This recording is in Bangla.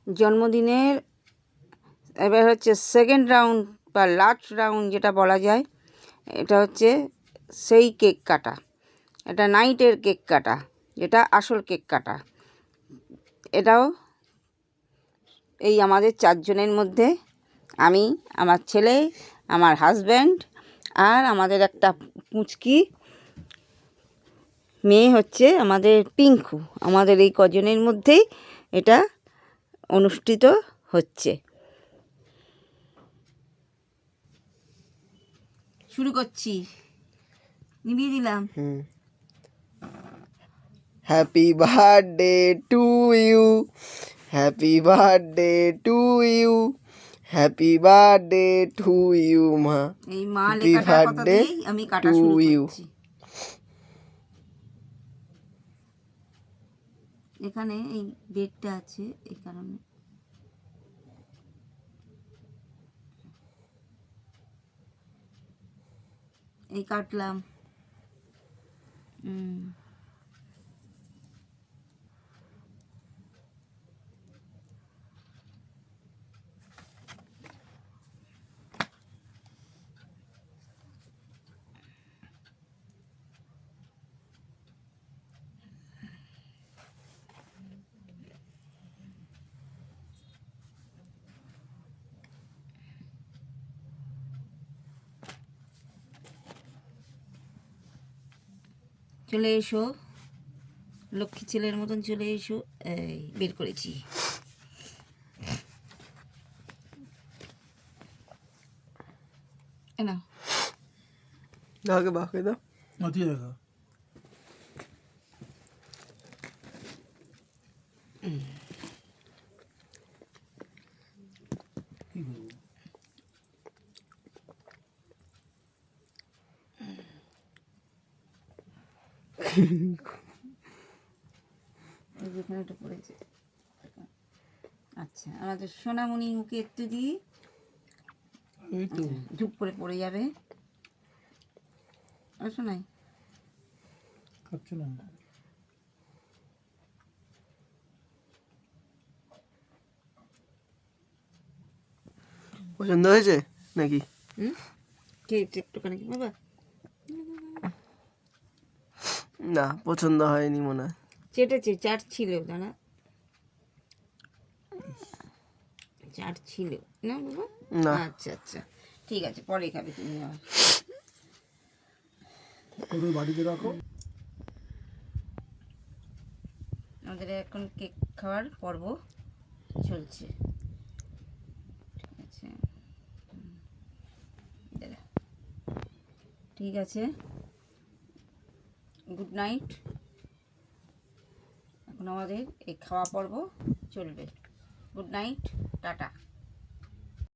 জন্মদিনের এবার হচ্ছে সেকেন্ড রাউন্ড বা লাস্ট রাউন্ড যেটা বলা যায়, এটা হচ্ছে সেই কেক কাটা। এটা নাইটের কেক কাটা, যেটা আসল কেক কাটা। এটাও এই আমাদের 4 জনের মধ্যে আমি, আমার ছেলে, আমার হাজব্যান্ড আর আমাদের একটা পুঁচকি মেয়ে হচ্ছে আমাদের পিঙ্কু, আমাদের এই কজনের মধ্যেই এটা অনুষ্ঠিত হচ্ছে। শুরু করছি, নিভিয়ে দিলাম। Happy birthday to you, happy birthday to you, happy birthday to you মা। এই মা লেখাটার কথা দিয়েই আমি কাটা শুরু করছি। এখানে এই ডেটটা আছে, এই কারণে এই কাটলাম। চলে এসো, লক্ষ্মী ছেলের মতন চলে এসো। এই বের করেছি। না দাও বাকি দাও। মাতিয়ে দেখা কি করবো? যেখানে একটু পড়েছে। আচ্ছা, আমাদের সোনামণি মুখে একটু দিই, এই তো ঝুপ করে পড়ে যাবে। শোনাই খাচ্ছ না। পছন্দ হয়েছে নাকি? একটুখানি বাবা, না পছন্দ হয়নি মনে হয়। চেটেছে, চাট ছিল, দাঁড়া, চাট ছিল না বাবা? না। আচ্ছা আচ্ছা, ঠিক আছে, পরে খাবে তুমি। আবার ওদের বাড়িতে রাখো। আমাদের এখন কেক খাওয়ার পর্ব চলছে। ঠিক আছে, ঠিক আছে, গুড নাইট। এখন আমাদের এই খাওয়া পর্ব চলবে। Good night, tata.